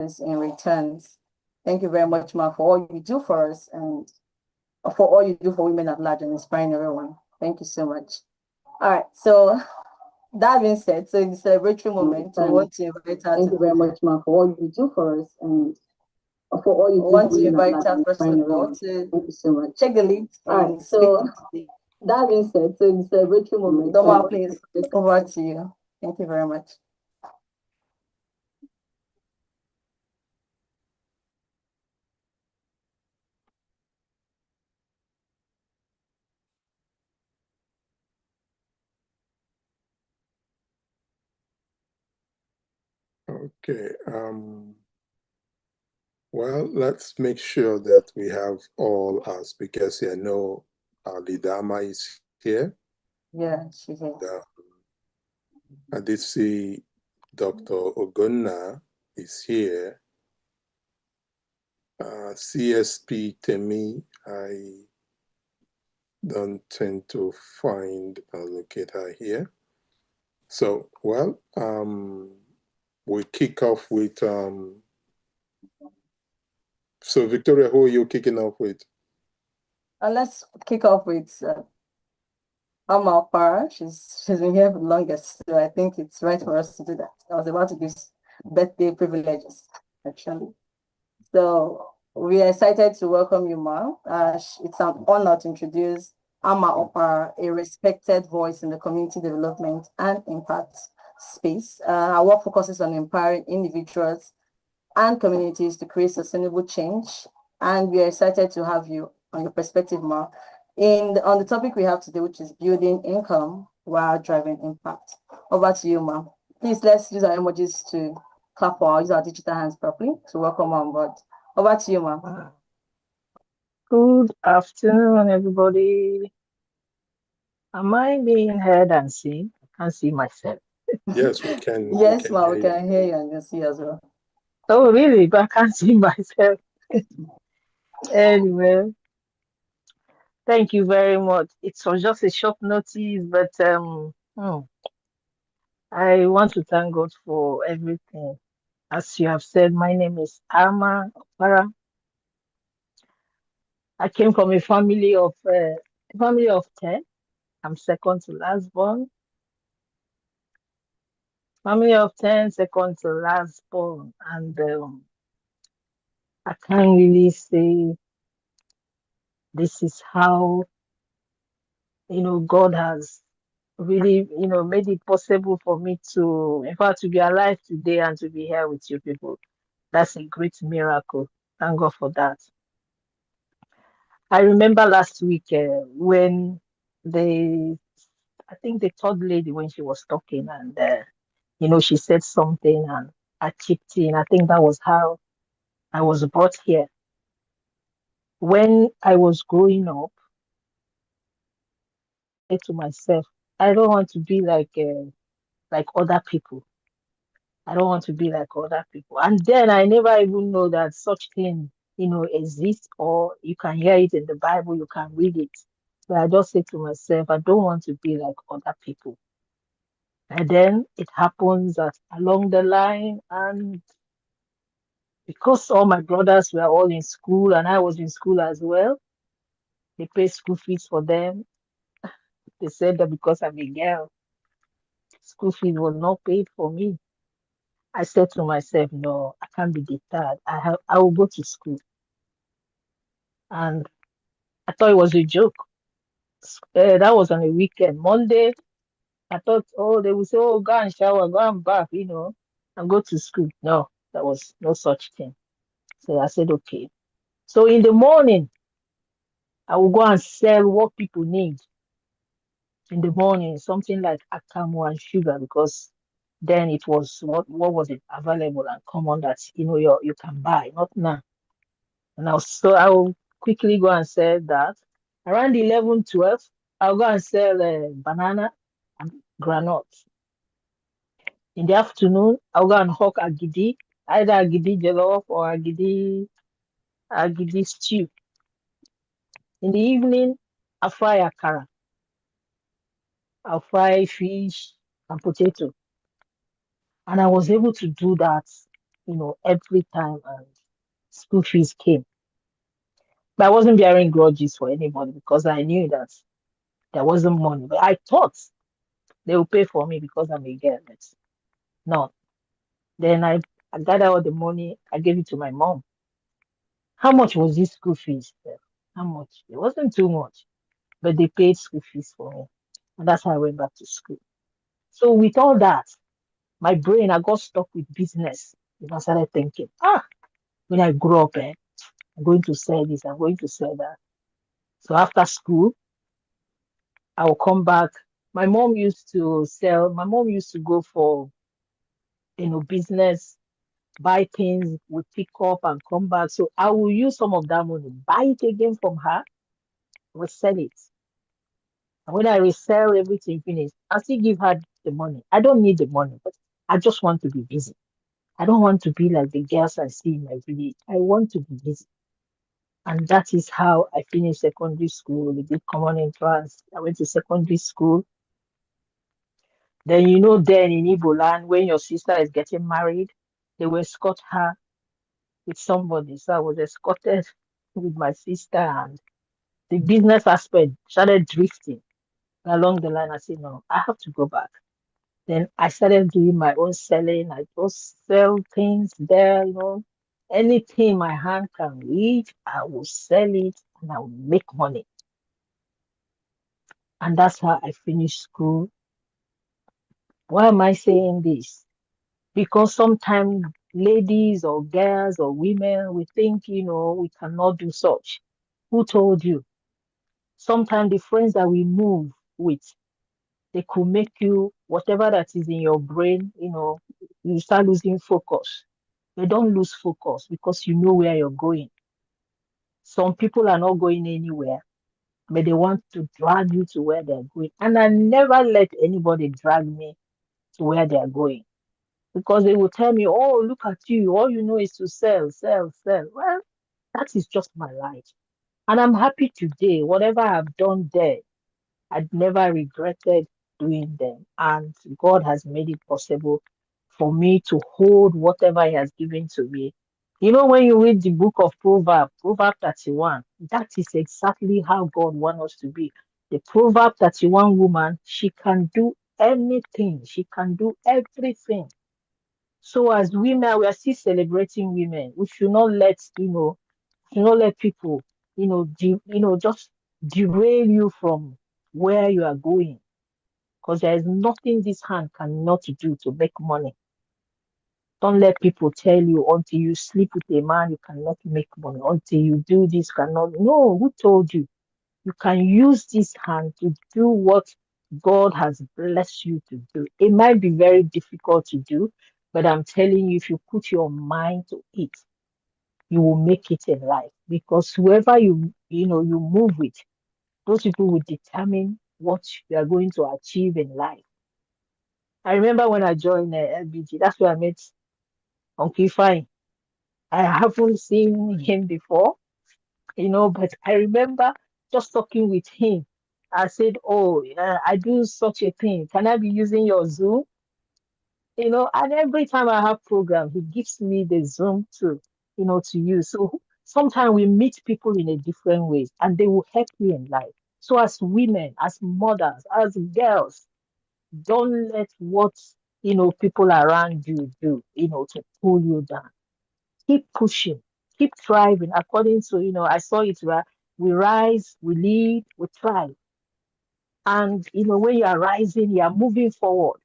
in returns. Thank you very much, Ma, for all you do for us and for all you do for women at large and inspiring everyone. Thank you so much. All right, so that being said, so in the celebratory moment, we want to invite her. Thank you very much, Ma, for all you do for us and for all you do. Want to invite her first of all to thank you so much. Check the link. All right, so that being said, so in the celebratory moment, Doma, please over to you. Thank you very much. Okay. Well, let's make sure that we have all our speakers here. No, Lidama is here. Yeah, she's here. I did see Dr. Ogonna is here. CSP Temi, I don't tend to find a locator here. So, well, we kick off with, so Victoria, who are you kicking off with? Let's kick off with Ama Okpara. She's been here for the longest, so I think it's right for us to do that. I was about to give birthday privileges, actually. So we are excited to welcome you, Ma. It's an honor to introduce Ama Okpara, a respected voice in the community development and impact space. Our work focuses on empowering individuals and communities to create sustainable change. And we are excited to have you on your perspective, Ma, on the topic we have today, which is building income while driving impact. Over to you, Ma. Please, let's use our emojis to clap or use our digital hands properly to welcome on board. Over to you, Ma. Good afternoon, everybody. Am I being heard and seen? I can't see myself. Yes, we can. Yes, Ma, we can hear you and you see as well. Oh, really? But I can't see myself. Anyway, thank you very much. It was just a short notice, but I want to thank God for everything. As you have said, my name is Ama Okpara. I came from a family of 10. I'm second to last born. Family of 10, second to last born. And I can't really say this is how, God has really, made it possible for me to, in fact, to be alive today and to be here with you people. That's a great miracle. Thank God for that. I remember last week when I think the third lady, when she was talking and, she said something and I chipped in. I think that was how I was brought here. When I was growing up, I said to myself, I don't want to be like other people. I don't want to be like other people. And then I never even know that such thing, exists, or you can hear it in the Bible, you can read it. So I just say to myself, I don't want to be like other people. And then it happens that along the line, and because all my brothers were all in school and I was in school as well, they pay school fees for them. They said that because I'm a girl, school fees was not paid for me. I said to myself, no, I can't be deterred. I will go to school. And I thought it was a joke. That was on a weekend. Monday, I thought, oh, they would say, oh, go and shower, go and bath, and go to school. No, there was no such thing. So I said, okay. So in the morning, I will go and sell what people need. In the morning, something like akamu and sugar, because then it was what was it available and common that you can buy, not now. And so I will quickly go and sell that. Around 11, 12, I'll go and sell banana and granuts. In the afternoon, I'll go and hawk agidi, either agidi jollof or agidi stew. In the evening, I'll fry akara. I'll fry fish and potato. And I was able to do that, every time and school fees came. But I wasn't bearing grudges for anybody because I knew that there wasn't money. But I thought they would pay for me because I'm a girl, but no. Then I gathered all the money, I gave it to my mom. How much was this school fees? How much? It wasn't too much, but they paid school fees for me. And that's how I went back to school. So with all that, my brain, I got stuck with business. I started thinking, when I grow up, I'm going to sell this, I'm going to sell that. So after school, I will come back. My mom used to go for, business, buy things, we pick up and come back. So I will use some of that money, buy it again from her, resell it. And when I resell everything finished, I still give her the money. I don't need the money, but I just want to be busy. I don't want to be like the girls I see in my village. I want to be busy. And that is how I finished secondary school. We did common entrance. I went to secondary school. Then, then in Igbo land, when your sister is getting married, they will escort her with somebody. So I was escorted with my sister, and the business aspect started drifting along the line. I said, no, I have to go back. Then I started doing my own selling. I just sell things there, anything my hand can reach, I will sell it and I will make money. And that's how I finished school. Why am I saying this? Because sometimes ladies or girls or women, we think, we cannot do such. Who told you? Sometimes the friends that we move with, they could make you, whatever that is in your brain, you start losing focus. You don't lose focus because you know where you're going. Some people are not going anywhere, but they want to drag you to where they're going. And I never let anybody drag me to where they're going because they will tell me, oh, look at you. All you know is to sell, sell, sell. Well, that is just my life. And I'm happy today. Whatever I've done there, I'd never regretted doing them. And God has made it possible for me to hold whatever He has given to me. When you read the book of Proverbs, Proverb 31, that is exactly how God wants us to be. The Proverb 31 woman, she can do anything, she can do everything. So as women, we are still celebrating women. We should not let, should not let people, just derail you from where you are going. Because there is nothing this hand cannot do to make money. Don't let people tell you until you sleep with a man, you cannot make money. Until you do this, cannot. No, who told you? You can use this hand to do what God has blessed you to do. It might be very difficult to do, but I'm telling you, if you put your mind to it, you will make it in life. Because whoever you move with, those people will determine what you are going to achieve in life. I remember when I joined LBG, that's where I met Uncle Fine. I haven't seen him before, but I remember just talking with him. I said, oh, I do such a thing. Can I be using your Zoom? And every time I have program, he gives me the Zoom to use. So sometimes we meet people in a different ways and they will help you in life. So as women, as mothers, as girls, don't let what, people around you do, to pull you down. Keep pushing, keep thriving according to, I saw it where we rise, we lead, we thrive. And, when you are rising, you are moving forward.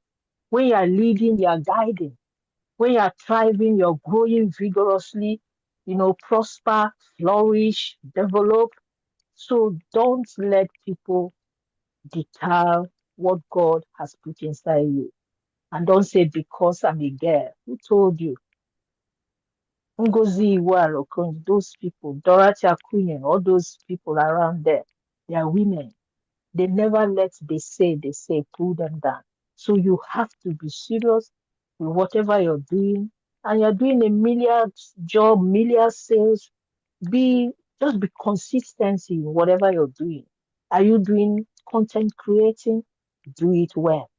When you are leading, you are guiding. When you are thriving, you're growing vigorously, prosper, flourish, develop. So don't let people deter what God has put inside you. And don't say, because I'm a girl. Who told you? Ngozi Iweala, those people, Dorothy Akunyem, all those people around there, they are women. They never let they say pull them down. So you have to be serious with whatever you're doing. And you're doing a million job, million sales. Just be consistency in whatever you're doing. Are you doing content creating? Do it well.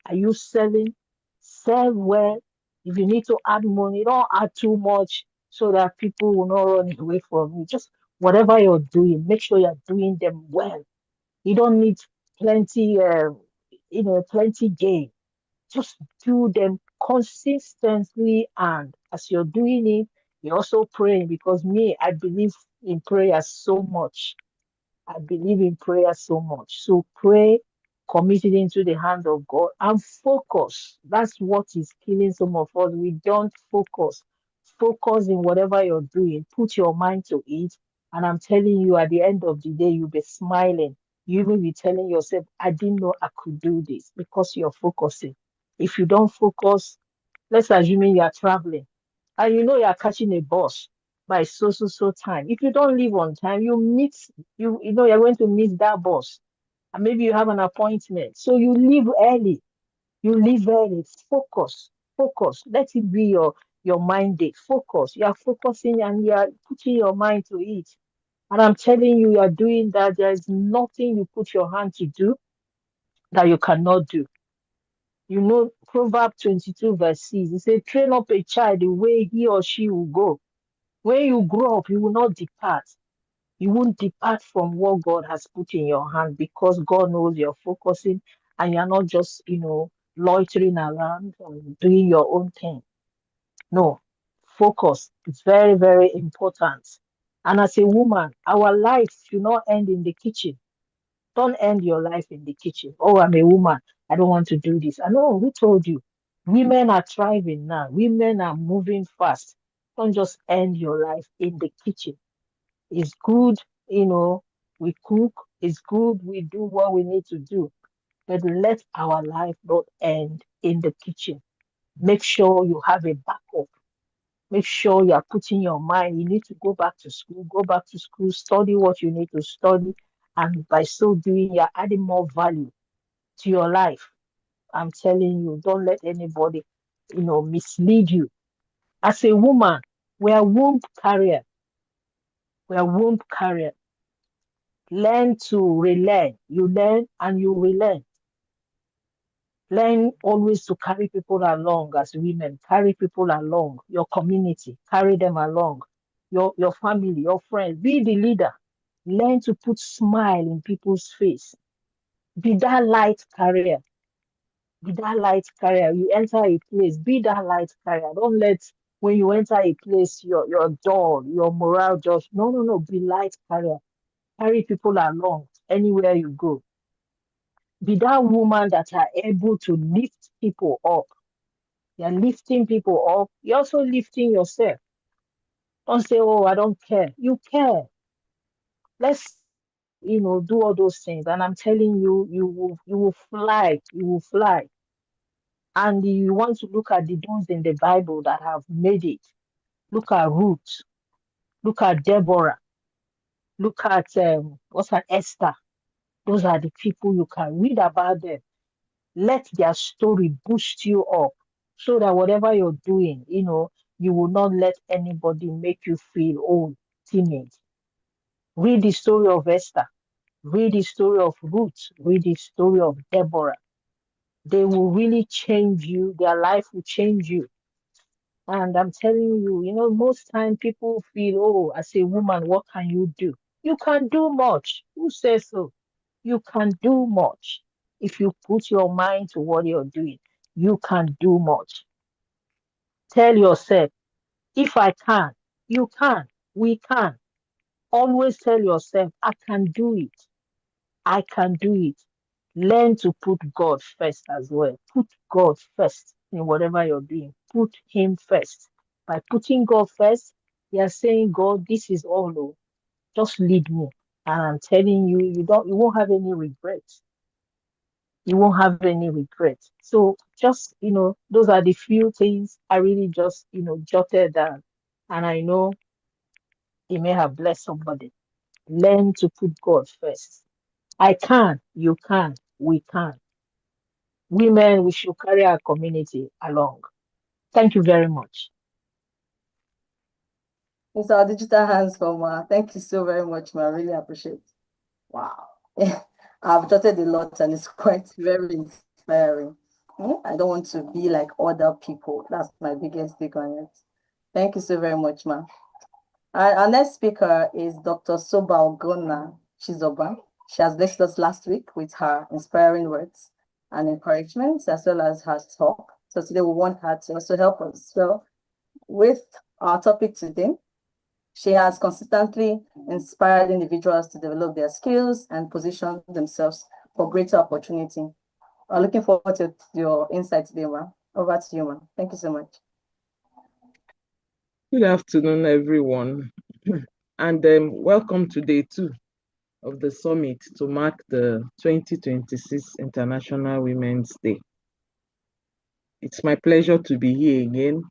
Are you selling? Sell well. If you need to add money, don't add too much so that people will not run away from you. Just whatever you're doing, make sure you're doing them well. You don't need plenty, plenty gain. Just do them consistently, and as you're doing it, you're also praying, because me, I believe in prayer so much. I believe in prayer so much. So pray, commit it into the hand of God, and focus. That's what is killing some of us. We don't focus. Focus in whatever you're doing. Put your mind to it. And I'm telling you, at the end of the day, you'll be smiling. You will be telling yourself, I didn't know I could do this, because you're focusing. If you don't focus, let's assume you are traveling and you know you are catching a bus by so time. If you don't leave on time, you know you're going to miss that bus. And maybe you have an appointment. So you leave early. You leave early. Focus. Focus. Let it be your mind day. Focus. You are focusing and you are putting your mind to it. And I'm telling you, you are doing that. There is nothing you put your hand to do that you cannot do. You know, Proverbs 22 verse 6, it says, train up a child the way he or she will go. When you grow up, you will not depart. You won't depart from what God has put in your hand, because God knows you're focusing and you're not just, loitering around and doing your own thing. No, focus. It's very, very important. And as a woman, our life should not end in the kitchen. Don't end your life in the kitchen. Oh, I'm a woman. I don't want to do this. I know, who told you? Women are thriving now. Women are moving fast. Don't just end your life in the kitchen. It's good, we cook. It's good, we do what we need to do. But let our life not end in the kitchen. Make sure you have a backup. Make sure you are putting your mind. You need to go back to school, study what you need to study. And by so doing, you're adding more value to your life. I'm telling you, don't let anybody, mislead you. As a woman, we are womb carrier. We are womb carrier. Learn to relearn. You learn and you relearn. Learn always to carry people along as women. Carry people along. Your community. Carry them along. Your family, your friends. Be the leader. Learn to put smile in people's face. Be that light carrier. Be that light carrier. You enter a place. Be that light carrier. Don't let when you enter a place your dull, your morale just no. Be light carrier. Carry people along anywhere you go. Be that woman that are able to lift people up. You're lifting people up. You're also lifting yourself. Don't say, oh, I don't care. You care. Let's, do all those things. And I'm telling you, you will fly. You will fly. And you want to look at those in the Bible that have made it. Look at Ruth. Look at Deborah. Look at Esther. Those are the people you can read about them. Let their story boost you up so that whatever you're doing, you will not let anybody make you feel old, timid. Read the story of Esther. Read the story of Ruth. Read the story of Deborah. They will really change you. Their life will change you. And I'm telling you, most time people feel, oh, as a woman, what can you do? You can do much. Who says so? You can do much. If you put your mind to what you're doing, you can do much. Tell yourself, if I can, you can, we can. Always tell yourself, I can do it. I can do it. Learn to put God first as well. Put God first in whatever you're doing. Put Him first. By putting God first, you're saying, God, this is all. Oh, just lead me. And I'm telling you, you won't have any regrets. You won't have any regrets. So just, those are the few things I really just, jotted down. And I know it may have blessed somebody. Learn to put God first. I can, you can, we can. Women, we should carry our community along. Thank you very much. It's our digital hands for Ma. Thank you so very much, Ma. I really appreciate it. Wow. I've jotted a lot and it's quite very inspiring. I don't want to be like other people. That's my biggest take on it. Thank you so very much, ma. Our next speaker is Dr. Soba Ogonna Chizoba. She has blessed us last week with her inspiring words and encouragement, as well as her talk. So today we want her to also help us well with our topic today. She has consistently inspired individuals to develop their skills and position themselves for greater opportunity. I'm looking forward to your insight today, ma. Over to you, ma. Thank you so much. Good afternoon, everyone, and welcome to day 2 of the summit to mark the 2026 International Women's Day. It's my pleasure to be here again.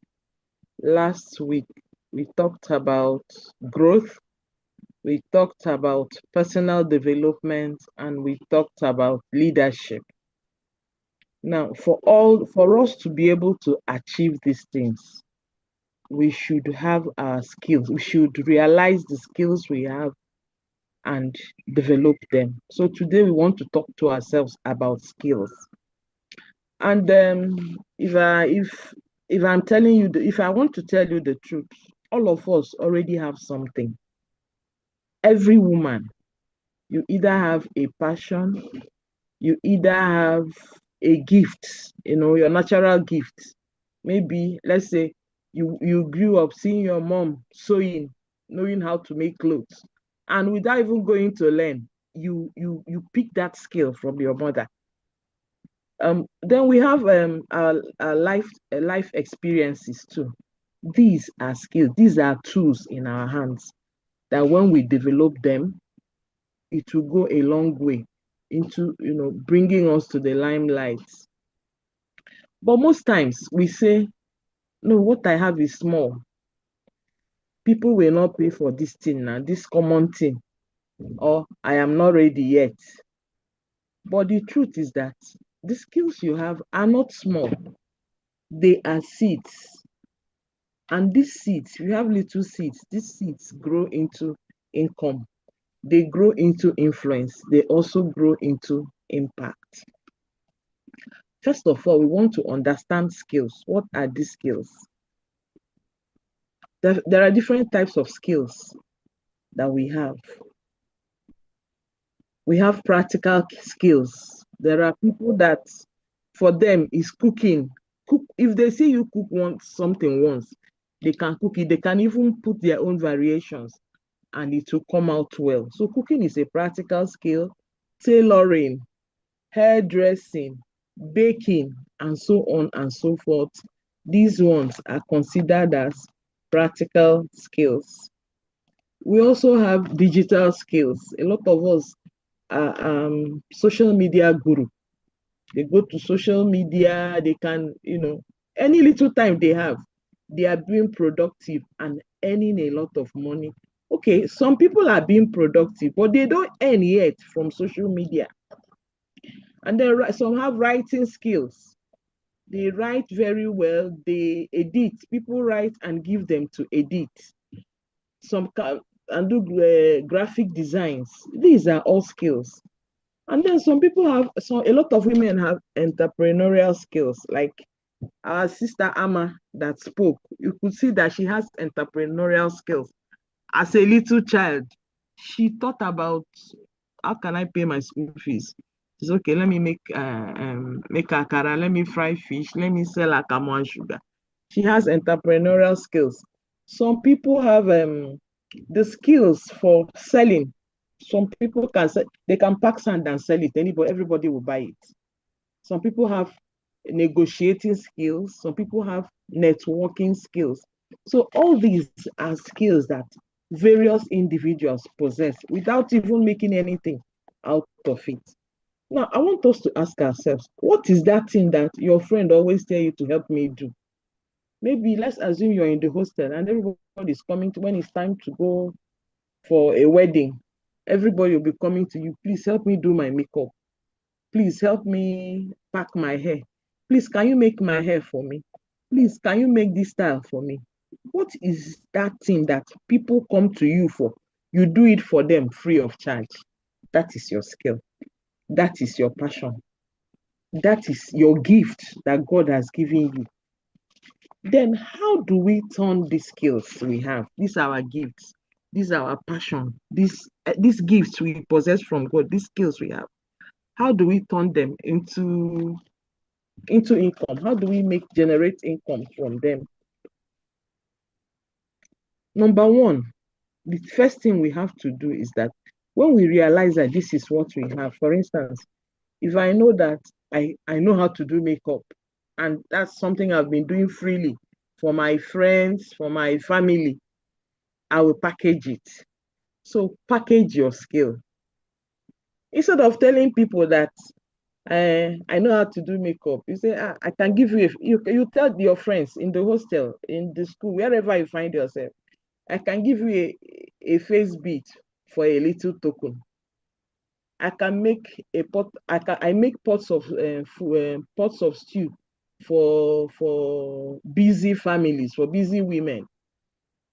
Last week, we talked about growth, we talked about personal development, and we talked about leadership. Now, for us to be able to achieve these things, we should have our skills. We should realize the skills we have and develop them. So today we want to talk to ourselves about skills. And if I'm telling you, if I want to tell you the truth, all of us already have something. Every woman, you either have a passion, you either have a gift, your natural gift. Maybe, let's say, you grew up seeing your mom sewing, knowing how to make clothes, and without even going to learn, you pick that skill from your mother. Then we have our life experiences too. These are skills. These are tools in our hands that when we develop them, it will go a long way into bringing us to the limelight. But most times we say, no, what I have is small. People will not pay for this thing now, this common thing, or I am not ready yet. But the truth is that the skills you have are not small. They are seeds. And these seeds, we have little seeds. These seeds grow into income. They grow into influence. They also grow into impact. First of all, we want to understand skills. What are these skills? There are different types of skills that we have. We have practical skills. There are people that, for them, is cooking. If they see you cook something once, they can cook it. They can even put their own variations, and it will come out well. So cooking is a practical skill. Tailoring, hairdressing, baking, and so on and so forth. These ones are considered as practical skills. We also have digital skills. A lot of us are social media guru. They go to social media, they can, any little time they have, they are being productive and earning a lot of money. Okay, some people are being productive, but they don't earn yet from social media. And then some have writing skills. They write very well, they edit. People write and give them to edit. Some can and do graphic designs. These are all skills. And then some people have, a lot of women have entrepreneurial skills, like our sister Amma that spoke. You could see that she has entrepreneurial skills. As a little child, she thought about, how can I pay my school fees? It's okay, let me make akara, let me fry fish, let me sell akamu and sugar. She has entrepreneurial skills. Some people have the skills for selling. Some people can sell, they can pack sand and sell it. Everybody will buy it. Some people have negotiating skills. Some people have networking skills. So all these are skills that various individuals possess without even making anything out of it. Now, I want us to ask ourselves, what is that thing that your friend always tell you to help me do? Maybe let's assume you're in the hostel and everybody is coming to, when it's time to go for a wedding, everybody will be coming to you, please help me do my makeup. Please help me pack my hair. Please, can you make my hair for me? Please, can you make this style for me? What is that thing that people come to you for? You do it for them free of charge. That is your skill. That is your passion. That is your gift that God has given you. Then how do we turn these skills we have? These are our gifts. These are our passion. These gifts we possess from God, these skills we have. How do we turn them into income? How do we generate income from them? Number one, the first thing we have to do is that when we realize that this is what we have, for instance, if I know that I know how to do makeup, and that's something I've been doing freely for my friends, for my family, I will package it. So package your skill. Instead of telling people that I know how to do makeup, you say, I can give you, you tell your friends in the hostel, in the school, wherever you find yourself, I can give you a face bead for a little token. I can make a pot. I make pots of stew for busy families, for busy women.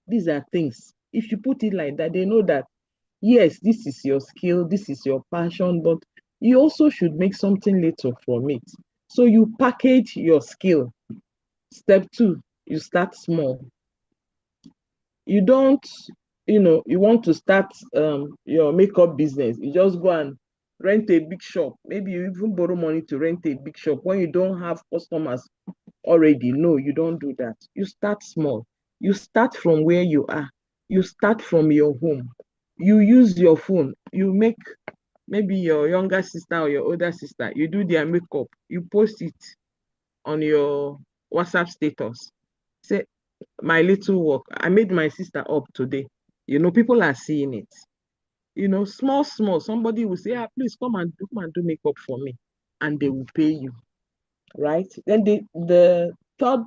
These are things. If you put it like that, they know that yes, this is your skill, this is your passion, but you also should make something little from it. So you package your skill. Step 2, you start small. You don't, you want to start your makeup business. You just go and rent a big shop. Maybe you even borrow money to rent a big shop when you don't have customers already. No, you don't do that. You start small. You start from where you are. You start from your home. You use your phone. You make maybe your younger sister or your older sister, you do their makeup. You post it on your WhatsApp status. Say, my little work. I made my sister up today. People are seeing it. Small. Somebody will say, please come and do makeup for me. And they will pay you. Right? Then the third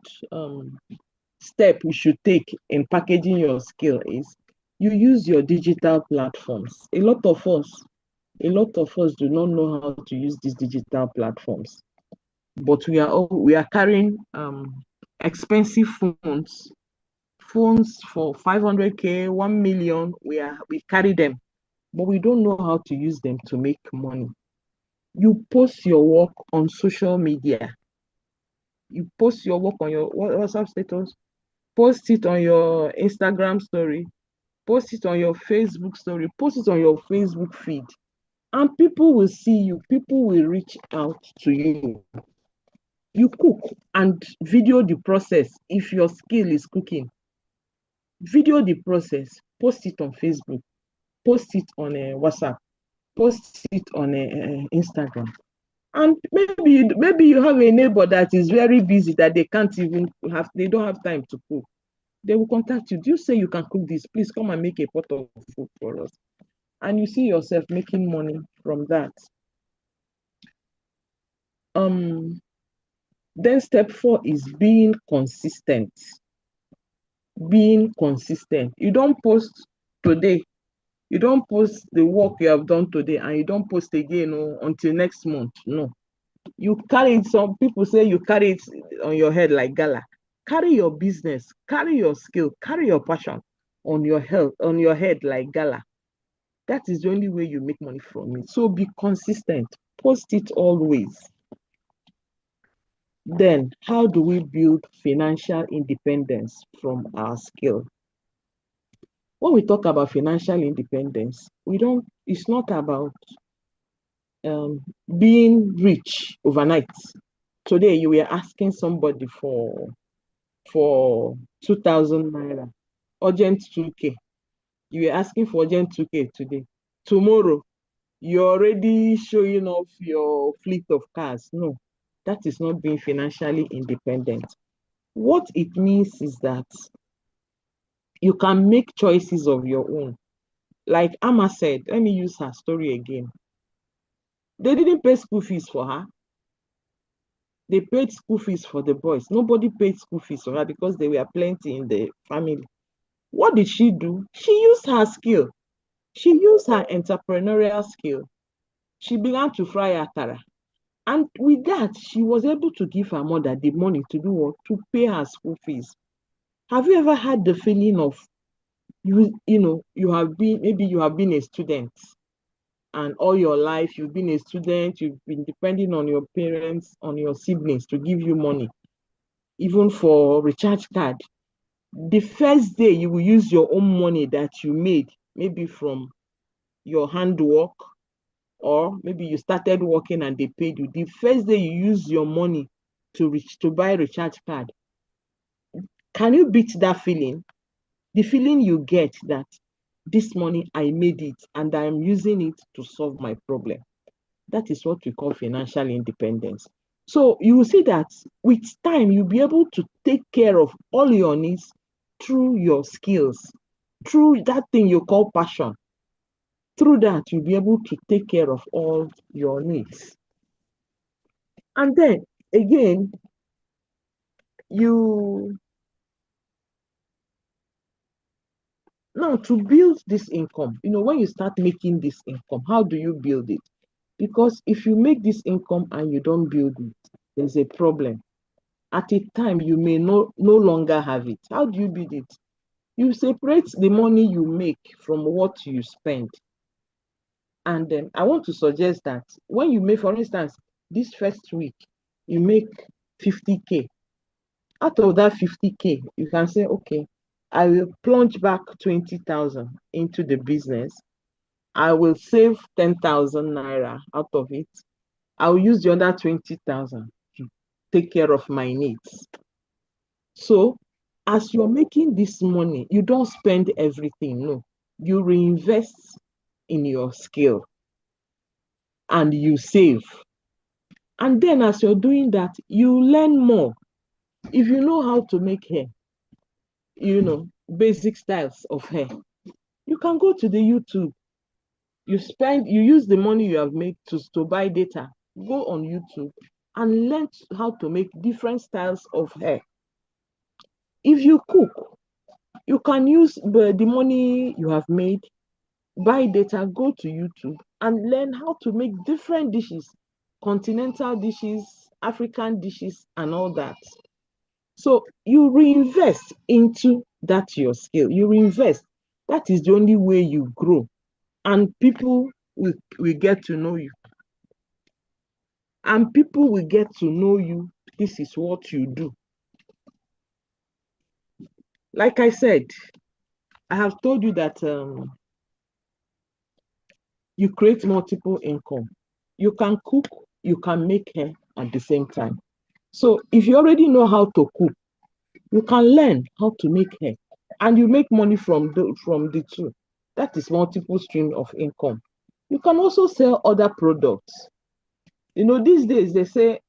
step you should take in packaging your skill is you use your digital platforms. A lot of us do not know how to use these digital platforms, but we are carrying expensive phones for 500K, 1 million. We carry them, but we don't know how to use them to make money. You post your work on social media. You post your work on your WhatsApp status, post it on your Instagram story, post it on your Facebook story, post it on your Facebook feed, and people will see you. People will reach out to you. You cook and video the process. If your skill is cooking, video the process, post it on Facebook, post it on WhatsApp, post it on Instagram. And maybe you have a neighbor that is very busy, that they don't have time to cook. They will contact you. Do you say you can cook this? Please come and make a pot of food for us. And you see yourself making money from that. Then step 4 is being consistent. Being consistent. You don't post today. You don't post the work you have done today and you don't post again until next month. No. You carry it. Some people say you carry it on your head like gala. Carry your business, carry your skill, carry your passion on your head like gala. That is the only way you make money from it. So be consistent. Post it always. Then, how do we build financial independence from our skill? When we talk about financial independence, it's not about being rich overnight. Today, you were asking somebody for 2,000 naira, urgent 2K. You were asking for urgent 2K today. Tomorrow, you're already showing off your fleet of cars. No, that is not being financially independent. What it means is that you can make choices of your own. Like Amma said, let me use her story again. They didn't pay school fees for her. They paid school fees for the boys. Nobody paid school fees for her because there were plenty in the family. What did she do? She used her skill. She used her entrepreneurial skill. She began to fry akara. And with that, she was able to give her mother the money to do what? To pay her school fees. Have you ever had the feeling of you have been a student and all your life you've been a student, you've been depending on your parents, on your siblings to give you money, even for recharge card. The first day you will use your own money that you made, maybe from your handwork, or maybe you started working and they paid you. The first day you use your money to buy a recharge card, can you beat that feeling? The feeling you get that this money, I made it and I'm using it to solve my problem. That is what we call financial independence. So you will see that with time, you'll be able to take care of all your needs through your skills, through that thing you call passion. Through that, you'll be able to take care of all your needs. And then again, now to build this income, when you start making this income, how do you build it? Because if you make this income and you don't build it, there's a problem. At a time, you may no longer have it. How do you build it? You separate the money you make from what you spend. And then I want to suggest that when you make, for instance, this first week, you make 50K. Out of that 50K, you can say, okay, I will plunge back 20,000 into the business. I will save 10,000 naira out of it. I will use the other 20,000 to take care of my needs. So as you're making this money, you don't spend everything, no. You reinvest in your skill and you save. And then as you're doing that, you learn more. If you know how to make hair, basic styles of hair, you can go to the YouTube. You use the money you have made to buy data. Go on YouTube and learn how to make different styles of hair. If you cook, you can use the money you have made, buy data, go to YouTube and learn how to make different dishes, continental dishes, African dishes, and all that. So you reinvest into that your skill. You reinvest. That is the only way you grow. And people will get to know you. And people will get to know you. This is what you do. Like I said, I have told you that you create multiple income. You can cook, you can make hair at the same time. So if you already know how to cook, you can learn how to make hair, and you make money from the two. That is multiple stream of income. You can also sell other products. These days they say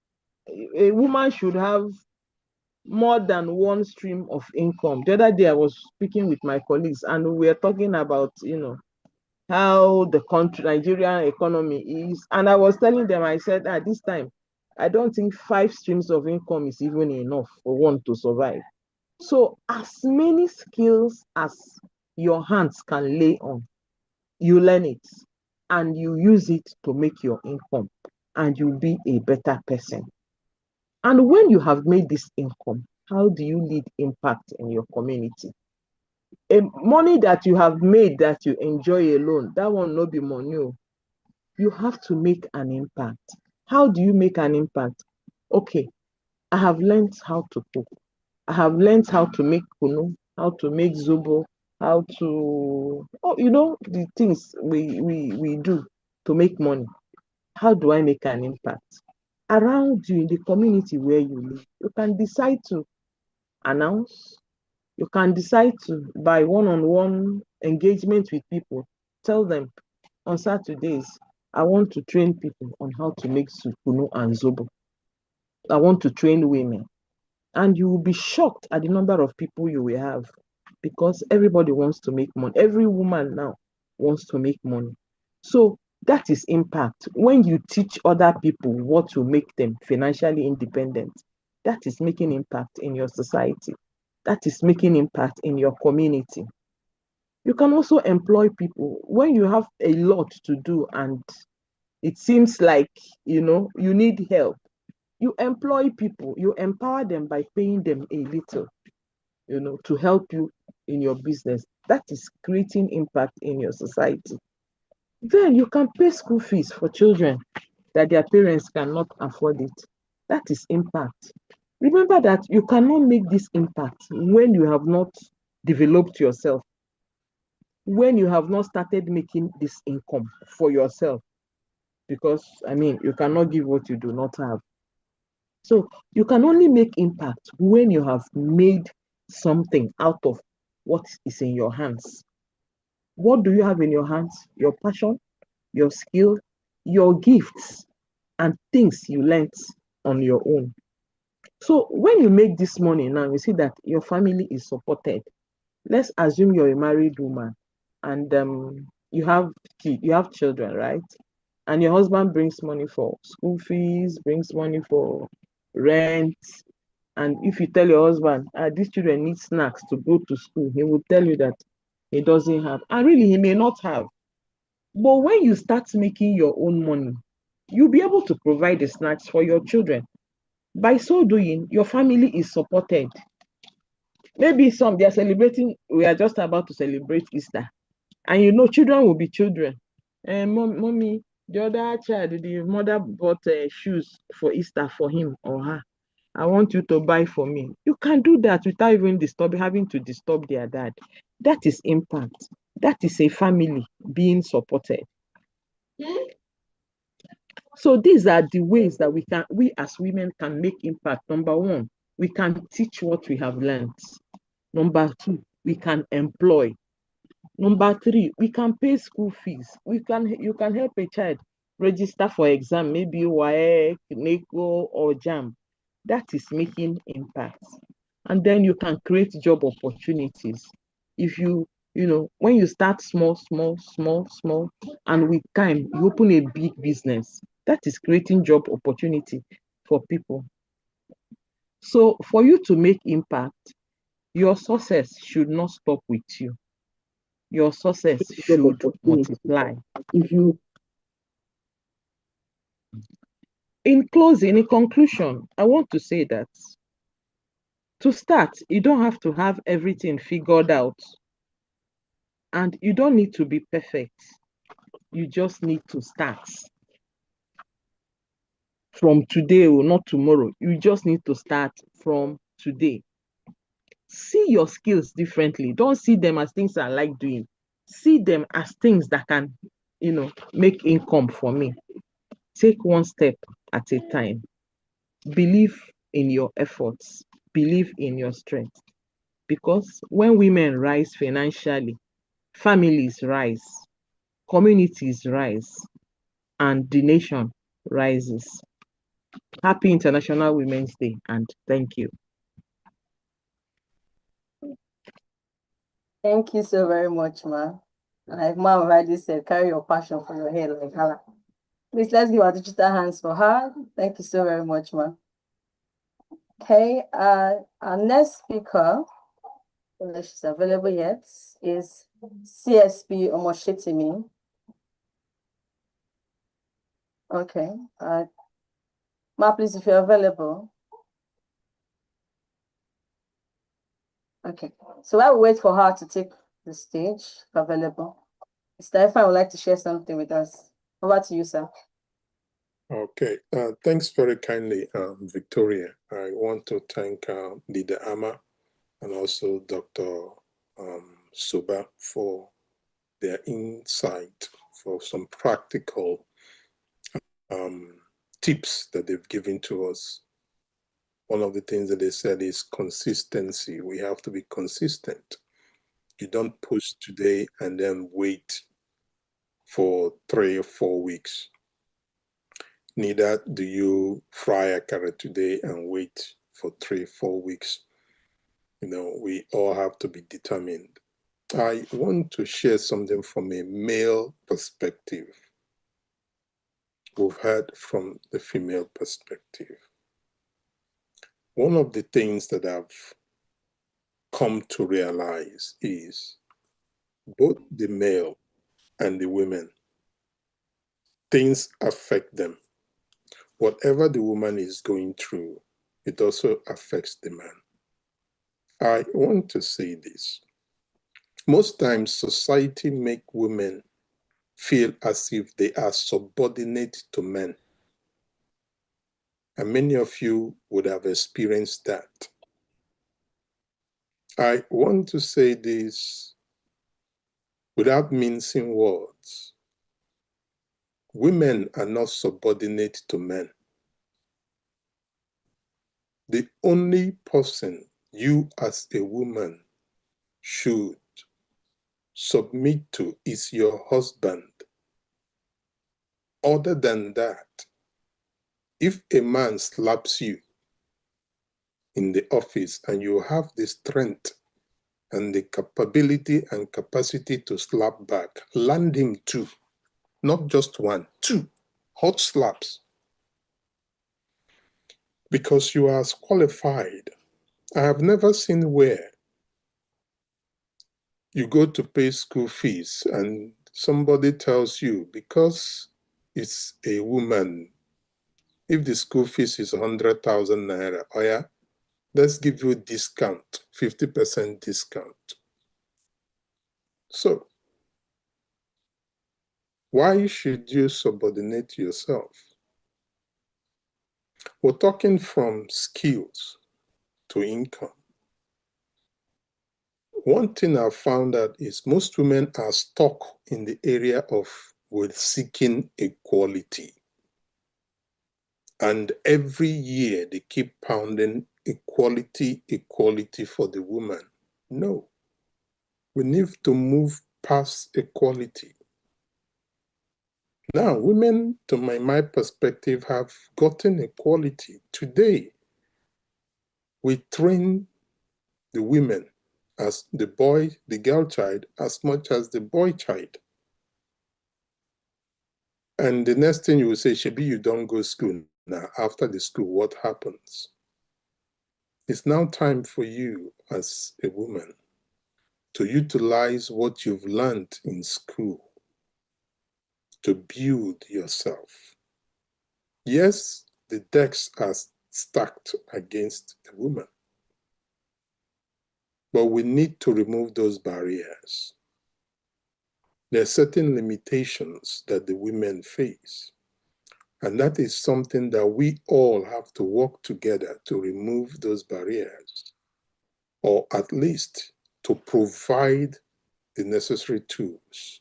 a woman should have more than one stream of income. The other day I was speaking with my colleagues and we were talking about, how the country, Nigerian economy is. And I was telling them, I said, at this time, I don't think 5 streams of income is even enough for one to survive. So as many skills as your hands can lay on, you learn it and you use it to make your income and you'll be a better person. And when you have made this income, how do you lead impact in your community? Money that you have made that you enjoy alone, that one no be money. You have to make an impact. How do you make an impact? Okay, I have learned how to cook. I have learned how to make kunu, how to make zobo, how to, the things we do to make money. How do I make an impact? Around you in the community where you live, you can decide to announce. You can decide to, by one-on-one engagement with people, tell them on Saturdays, I want to train people on how to make soup, kunu, and zobo. I want to train women. And you will be shocked at the number of people you will have, because everybody wants to make money. Every woman now wants to make money. So that is impact. When you teach other people what will make them financially independent, that is making impact in your society. That is making impact in your community. You can also employ people. When you have a lot to do and it seems like, you need help, you employ people, you empower them by paying them a little, to help you in your business. That is creating impact in your society. then you can pay school fees for children that their parents cannot afford it. That is impact. Remember that you cannot make this impact when you have not developed yourself, when you have not started making this income for yourself. Because, I mean, you cannot give what you do not have. So you can only make impact when you have made something out of what is in your hands. What do you have in your hands? Your passion, your skill, your gifts, and things you learnt on your own. So when you make this money now, you see that your family is supported. Let's assume you're a married woman and you have children, right? And your husband brings money for school fees, brings money for rent. And if you tell your husband, these children need snacks to go to school, he will tell you that he doesn't have. And really, he may not have. But when you start making your own money, you'll be able to provide the snacks for your children. By so doing, your family is supported. Maybe they are celebrating, we are just about to celebrate Easter. And you know, children will be children. And mommy, the other child, the mother bought shoes for Easter for him or her. I want you to buy for me. You can do that without even having to disturb their dad. That is impact. That is a family being supported. So these are the ways that we as women can make impact. Number one, we can teach what we have learned. Number two, we can employ. Number three, we can pay school fees. You can help a child register for exam, maybe WAEC, NECO, or JAM. That is making impact. And then you can create job opportunities. If when you start small, and with time, you open a big business, that is creating job opportunity for people. So for you to make impact, your success should not stop with you. Your success should multiply. In conclusion, I want to say that to start, you don't have to have everything figured out. And you don't need to be perfect. You just need to start. From today or not tomorrow. You just need to start from today. See your skills differently. Don't see them as things I like doing. See them as things that can, make income for me. Take one step at a time. Believe in your efforts. Believe in your strength. Because when women rise financially, families rise, communities rise, and the nation rises. Happy International Women's Day, and thank you. Thank you so very much, ma. Like mom already said, carry your passion for your head like Hala. Please, let's give our digital hands for her. Thank you so very much, ma. Okay, our next speaker, unless she's available yet, is CSP Omoshitimi. Okay, ma, please, if you're available. Okay, so while we wait for her to take the stage, if available, Mr. Efan would like to share something with us. Over to you, sir. Okay, thanks very kindly, Victoria. I want to thank Leader Ama and also Dr. Suba for their insight, for some practical tips that they've given to us. One of the things that they said is consistency. We have to be consistent. You don't push today and then wait for 3 or 4 weeks. Neither do you fry a carrot today and wait for 3 or 4 weeks. We all have to be determined. I want to share something from a male perspective. We've heard from the female perspective. One of the things that I've come to realize is both the male and the women, things affect them. Whatever the woman is going through, it also affects the man. I want to say this. Most times society make women feel as if they are subordinate to men. And many of you would have experienced that. I want to say this without mincing words. Women are not subordinate to men. The only person you as a woman should submit to is your husband. Other than that, if a man slaps you in the office and you have the strength and the capability and capacity to slap back, land him two, not just one, two hot slaps. Because you are as qualified. I have never seen where you go to pay school fees and somebody tells you, because it's a woman, if the school fees is 100,000 naira, oh yeah, let's give you a discount, 50% discount. So, why should you subordinate yourself? We're talking from skills to income. One thing I've found out is most women are stuck in the area of seeking equality. And every year they keep pounding equality, equality for the woman. No, we need to move past equality. Now, women, to my perspective, have gotten equality. Today, we train the women as the girl child, as much as the boy child. And the next thing you will say, Shebi, you don't go to school. Now, after the school, what happens? It's now time for you as a woman to utilize what you've learned in school to build yourself. Yes, the decks are stacked against the woman, but we need to remove those barriers. There are certain limitations that the women face, and that is something that we all have to work together to remove those barriers, or at least to provide the necessary tools.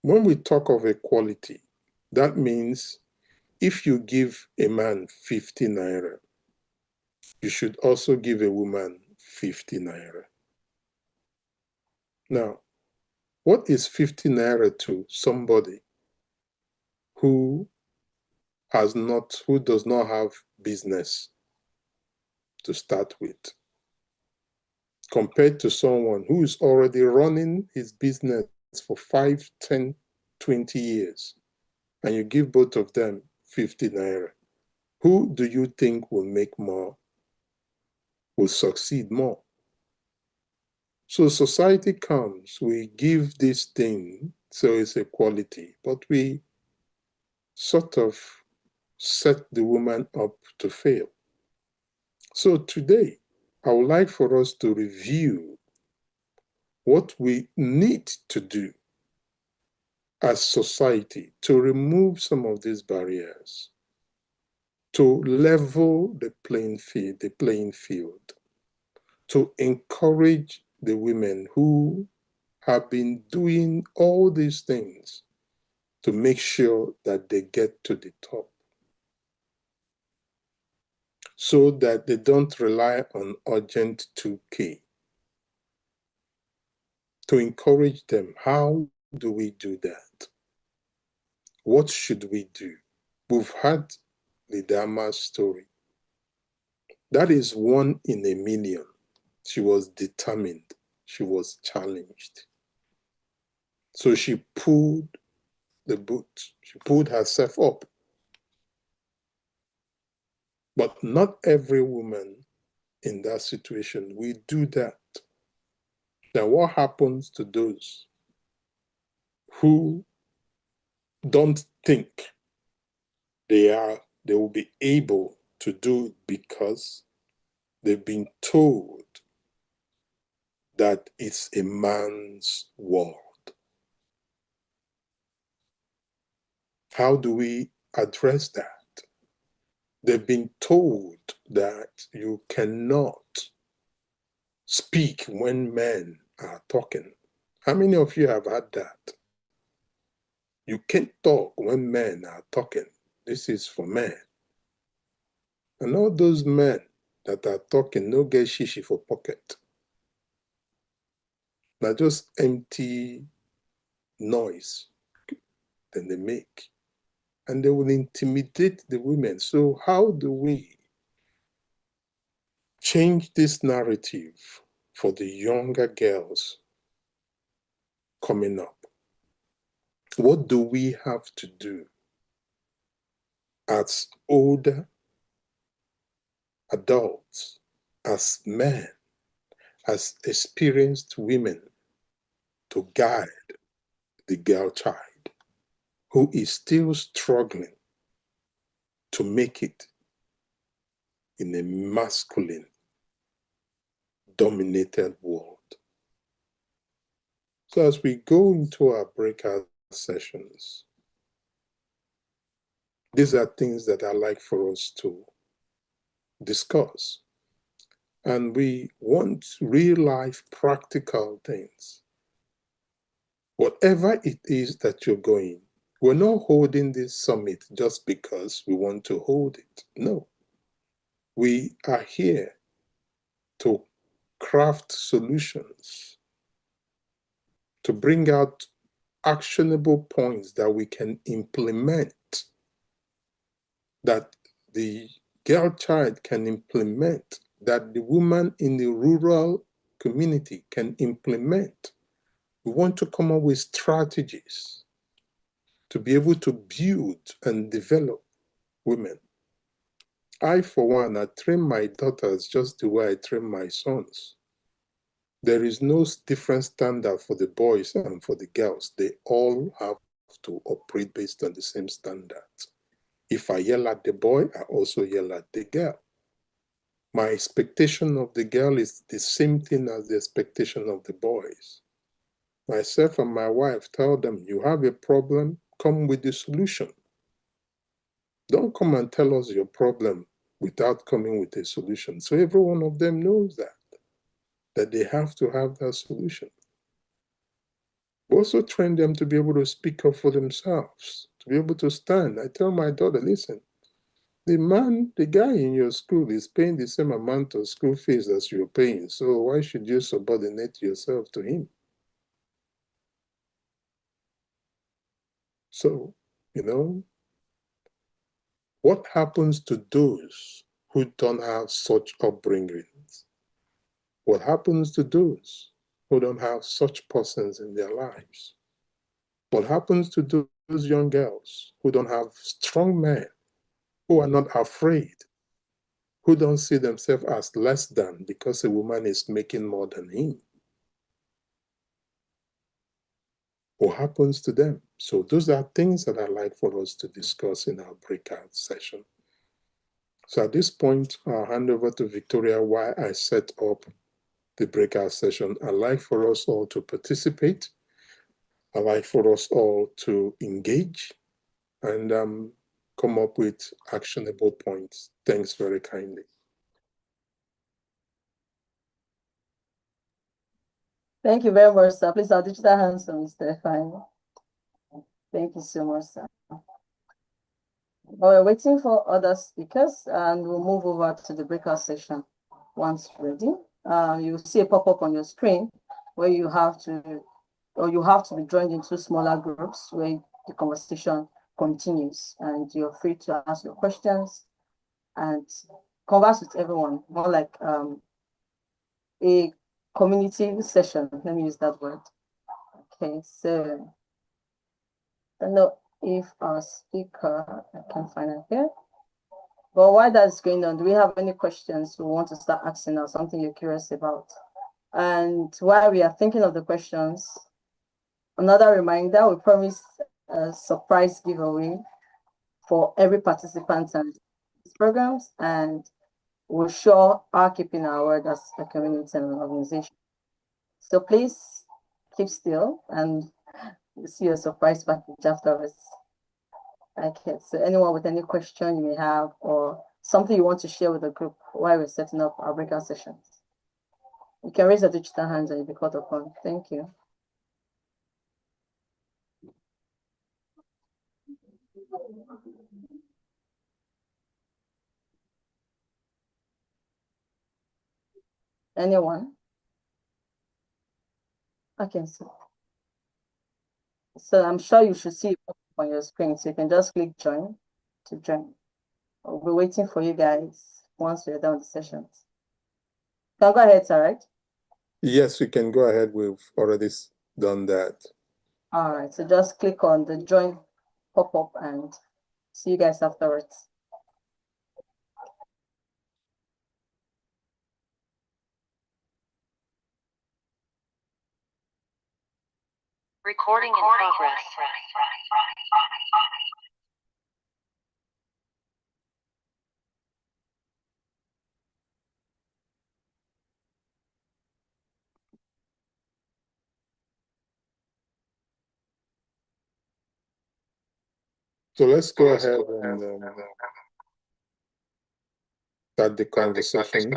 When we talk of equality, that means if you give a man 50 naira, you should also give a woman 50 naira. Now, what is 50 naira to somebody who does not have business to start with, compared to someone who is already running his business for 5, 10, 20 years, and you give both of them 50 naira? Who do you think will make more, will succeed more? So society comes, we give this thing, so it's equality, but we sort of set the woman up to fail. So today, I would like for us to review what we need to do as society to remove some of these barriers, to level the playing field, to encourage the women who have been doing all these things to make sure that they get to the top, so that they don't rely on urgent 2K. To encourage them, how do we do that? What should we do? We've had the Dharma's story. That is one in a million. She was determined. She was challenged. So she pulled the boot. She pulled herself up. But not every woman in that situation will do that. Now, what happens to those who don't think they will be able to do it because they've been told that it's a man's world? How do we address that? They've been told that you cannot speak when men are talking. How many of you have had that? You can't talk when men are talking. This is for men. And all those men that are talking no get shishi for pocket. Now just empty noise that they make. And they will intimidate the women. So how do we change this narrative for the younger girls coming up? What do we have to do as older adults, as men, as experienced women to guide the girl child who is still struggling to make it in a masculine dominated world? So as we go into our breakout sessions, these are things that I like for us to discuss. And we want real life practical things. Whatever it is that you're going, we're not holding this summit just because we want to hold it. No. We are here to craft solutions, to bring out actionable points that we can implement, that the girl child can implement, that the woman in the rural community can implement. We want to come up with strategies to be able to build and develop women. I, for one, I train my daughters just the way I train my sons. There is no different standard for the boys and for the girls. They all have to operate based on the same standards. If I yell at the boy, I also yell at the girl. My expectation of the girl is the same thing as the expectation of the boys. Myself and my wife tell them, you have a problem, come with the solution. Don't come and tell us your problem without coming with a solution. So every one of them knows that they have to have that solution. We also train them to be able to speak up for themselves, to be able to stand. I tell my daughter, listen, the guy in your school is paying the same amount of school fees as you're paying. So why should you subordinate yourself to him? So, what happens to those who don't have such upbringings? What happens to those who don't have such persons in their lives? What happens to those young girls who don't have strong men, who are not afraid, who don't see themselves as less than because a woman is making more than him? What happens to them? So those are things that I'd like for us to discuss in our breakout session. So at this point, I'll hand over to Victoria while I set up the breakout session. I'd like for us all to participate. I'd like for us all to engage and come up with actionable points. Thanks very kindly. Thank you very much, sir. Please, our digital hands on Stefan. Thank you so much, sir. We're waiting for other speakers and we'll move over to the breakout session once ready. You'll see a pop-up on your screen where you have to be joined into smaller groups where the conversation continues, and you're free to ask your questions and converse with everyone, more like a community session. Let me use that word. Okay, so I don't know if our speaker, I can find it here. But while that's going on, do we have any questions we want to start asking or something you're curious about? And while we are thinking of the questions, another reminder, we promised a surprise giveaway for every participant in these programs, and we're sure are keeping our word as a community and an organization. So please keep still and you'll see a surprise package afterwards. Okay, so anyone with any question you may have or something you want to share with the group while we're setting up our breakout sessions, you can raise your digital hands and you'll be called upon. Thank you. Anyone? Okay, so I'm sure you should see it on your screen, so you can just click join to join. We'll be waiting for you guys once we're done with the sessions. Can go ahead, sir, right? Yes, we can go ahead. We've already done that. All right, so just click on the join pop-up and see you guys afterwards. Recording in progress. So let's go ahead and start the conversation.